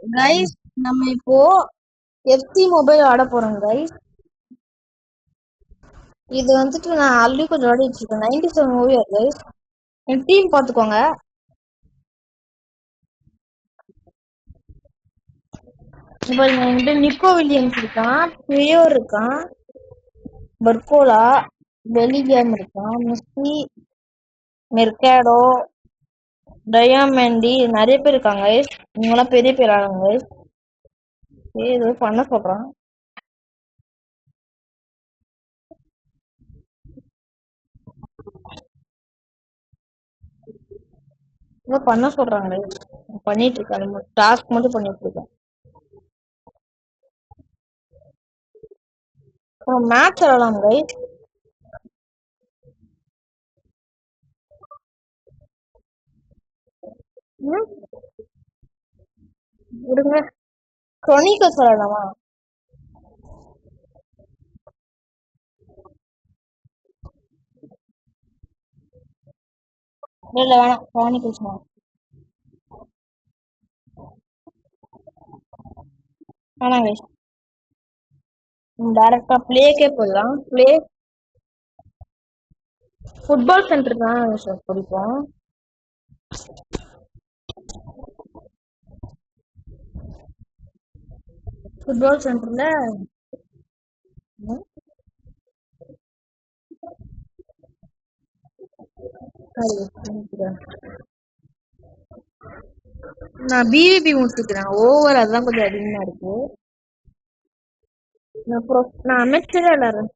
Guys நம்ம இப்போ FC mobile ஆட போறோம் கைஸ். இது வந்துட்டு நான் ஆல்ரெடி கொஞ்சம் ஆடி வச்சிருக்கேன். 97 மூவி கைஸ். என் டீம் பாத்துக்கோங்க. இப்போ என்கிட்ட நிக்கோ வில்லியம்ஸ் இருக்கான், பியோர் இருக்கான், பர்கோலா, பெலிகியம் இருக்கான், மெஸ்ஸி, மெர்காடோ, டயாமெண்டி நிறைய பேர் இருக்காங்க கைஸ். இவங்கெல்லாம் பெரிய பேர் ஆடுங்க கைஸ். ஏதோ பண்ண சொல்றான். ஏதோ பண்ண சொல்றாங்க கைஸ். பண்ணிட்டு இருக்கேன், டாஸ்க் மட்டும் பண்ணிட்டு இருக்கேன். மேட்ச் ஆடலாம் கைஸ். விடுங்க, குரோனிக்கல்ஸ் ஆடலாமா? இல்ல வேணாம், குரோனிக்கல்ஸ் வேணாம் கைஸ். டைரக்டா பிளேக்கே போயிடலாம். பிளே ஃபுட்பால் சென்டர் தான் சார் பிடிக்கும். ஃபுட்பால் சென்டர்ல நான் பிவிபி முடிச்சுக்கிறேன். ஓவர் அதுதான் கொஞ்சம் அதிகமா இருக்கு. நான் அமைச்சரே விளாடுறேன்.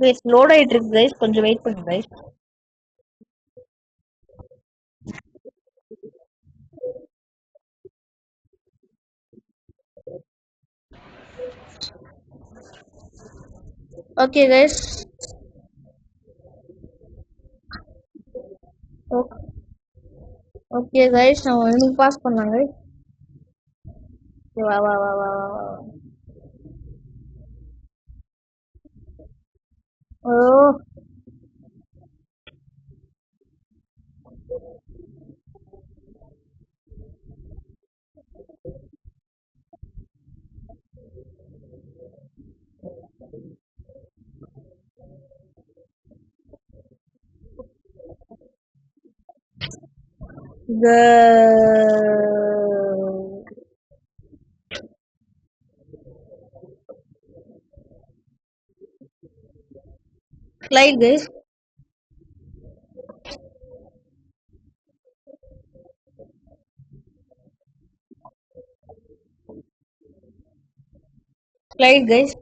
கைஸ் லோட் ஆயிட்டு இருக்கு கைஸ், கொஞ்சம் வெயிட் பண்ணுங்க guys. Okay guys, okay guys, நம்ம இன்னைக்கு பாஸ் பண்ணாங்க. வா வா வா வா வா வா. ஓ slide guys. Slide guys.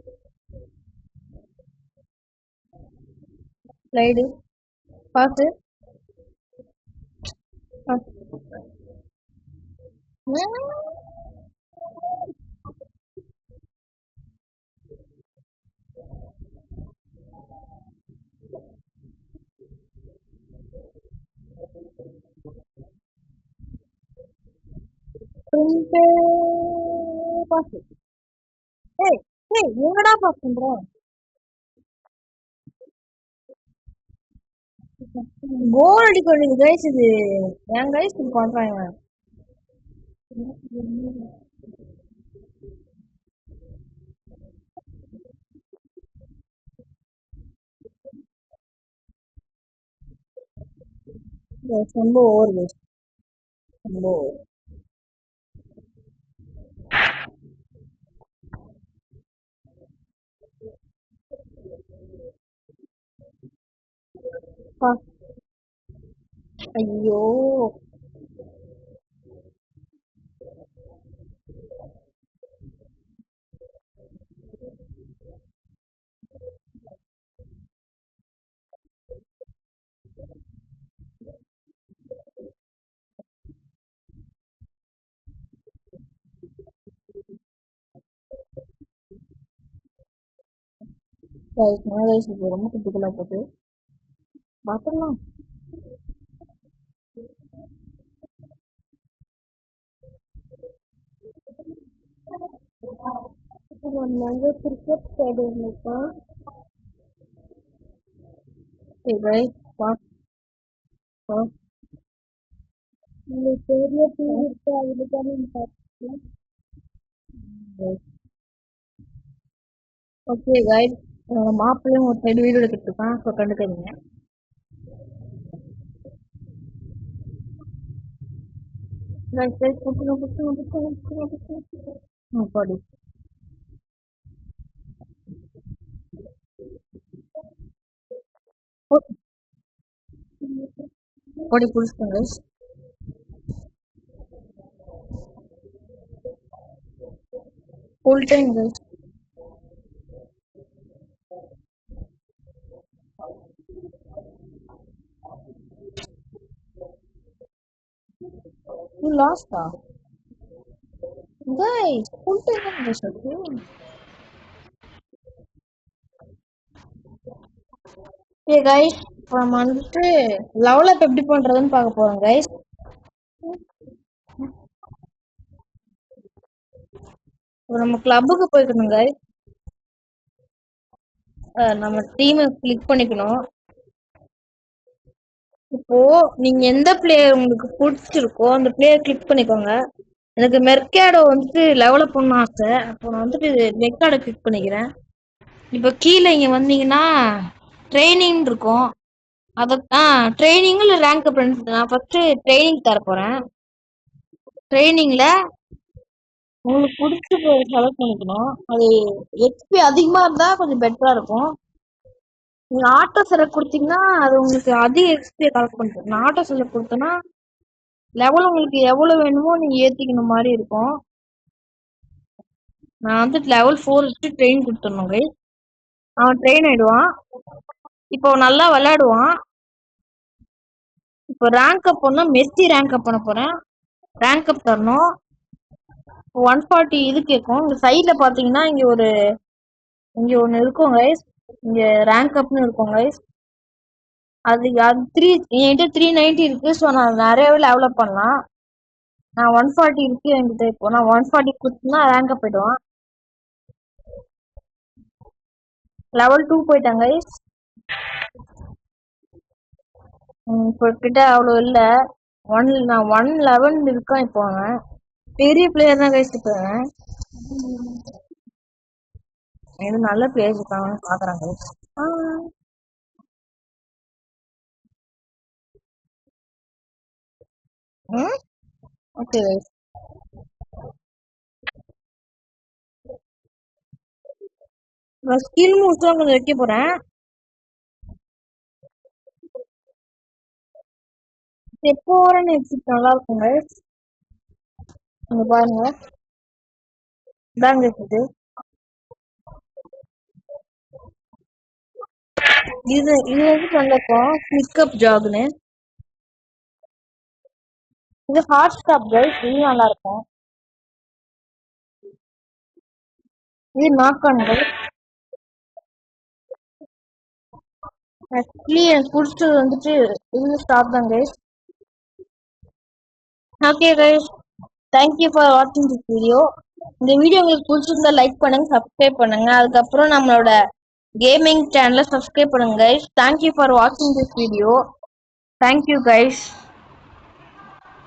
Slide boss. Boss. ஏய் ஏய், எங்கடா பாஸ் பண்ற? கோல் அடிக்க வேண்டியது கைஸ். இது ஏன் கைஸ் இது பண்றாங்க? ரொம்ப ஓவர் கைஸ், ரொம்ப over. பாஸ். ஐயோ கைஸ், நான் கைஸ் இது ரொம்ப கிரிட்டிக்கலா போகுது. பாத்துடலாம். நம்ம கிரிக்கெட் ஸ்டேடியம் இருக்கோம். சரி இந்த பெரிய டீம் இருக்கு அதுல தான் பார்க்கலாம். ஓகே கைஸ், மாப்பிள்ளையும் ஒரு சைடு வீடியோ எடுத்துட்டு இருக்கான், ஸோ கண்டுக்காதீங்க. பாடி பாடி புடிச்சுக்கோங்க. Full time guys. You lost guys. Full time guys. Okay guys, நம்ம வந்துட்டு லெவல் அப் எப்படி பண்றதுன்னு பார்க்க போறோம் கைஸ். நம்ம கிளப்புக்கு போய்க்கணும் கைஸ். நம்ம டீமை கிளிக் பண்ணிக்கணும். இப்போ நீங்க எந்த பிளேயர் உங்களுக்கு பிடிச்சிருக்கோ அந்த பிளேயர் கிளிக் பண்ணிக்கோங்க. எனக்கு மெர்காடோ வந்துட்டு லெவலப் பண்ண ஆசை. அப்போ நான் வந்துட்டு மெர்காடோ கிளிக் பண்ணிக்கிறேன். இப்போ கீழே இங்க வந்தீங்கன்னா ட்ரைனிங் இருக்கும். அதை ட்ரைனிங் இல்லை ரேங்க் அப். நான் ஃபர்ஸ்ட் ட்ரைனிங் தர போறேன். ட்ரைனிங்ல உங்களுக்கு பிடிச்ச பிளேயர் செலக்ட் பண்ணிக்கணும். அது எக்ஸ்பி அதிகமா இருந்தா கொஞ்சம் பெட்டரா இருக்கும். நீங்க ஆட்டோ செலக்ட் கொடுத்தீங்கன்னா அது உங்களுக்கு அதிக எக்ஸ்பியை கலெக்ட் பண்ணிட்டு. நான் ஆட்டோ செலக்ட் கொடுத்தேன்னா லெவல் உங்களுக்கு எவ்வளவு வேணுமோ நீங்க ஏத்திக்கணும் மாதிரி இருக்கும். நான் வந்து லெவல் 4 ட்ரெயின் கொடுத்துடணும் கைஸ். அவன் ட்ரெயின் ஆயிடுவான். இப்போ நல்லா விளையாடுவான். இப்போ ரேங்க் அப் பண்ணா மெஸ்ஸி ரேங்க் அப் பண்ண போறேன். ரேங்க் அப் தரணும். 140 இது கேட்கும். இங்க சைட்ல பாத்தீங்கன்னா இங்க ஒன்னு இருக்கும் கைஸ். இங்க ரேங்க் அப்னு இருக்கும் கைஸ். அது 390 இருக்கு. ஸோ நான் நிறையவே டெவலப் பண்ணலாம். நான் 140 இருக்கு என்கிட்ட. இப்போ நான் 140 கொடுத்தா ரேங்க் அப் போயிடுவான். லெவல் 2 போயிட்டாங்க கைஸ். இப்போ கிட்ட அவ்வளோ இல்லை. நான் 111 இருக்கான். இப்போ அவன் பெரிய பிளேயர் தான் கைஸ். இப்போ இது நல்ல பிளேயர்ஸ் இருக்காங்கன்னு பாக்குறாங்க கைஸ். Okay guys. நான் ஸ்கில் மூவ்ஸ் தான் கொஞ்சம் வைக்க போறேன். எப்போ வரேன்னு எக்ஸிட் நல்லா இருக்கும் கைஸ். இங்க பாருங்க, இதாங்க இது. இது வந்து நல்லக்கும் கிளிக்கப் ஜாப்னு. இது ஹாட் ஸ்டாப் கைஸ். இது நல்லா இருக்கும். இது நாக் ஆன் கைஸ். ஆக்சுவலி எனக்கு பிடிச்சது வந்துட்டு இது ஸ்டாப் தான் guys. Okay guys, thank you for வாட்சிங் திஸ் வீடியோ. இந்த வீடியோ உங்களுக்கு பிடிச்சிருந்தா லைக் பண்ணுங்க, சப்ஸ்கிரைப் பண்ணுங்க. அதுக்கப்புறம் நம்மளோட கேமிங் சேனலை சப்ஸ்கிரைப் பண்ணுங்க கைஸ். தேங்க்யூ ஃபார் வாட்சிங் திஸ் வீடியோ. Thank you guys.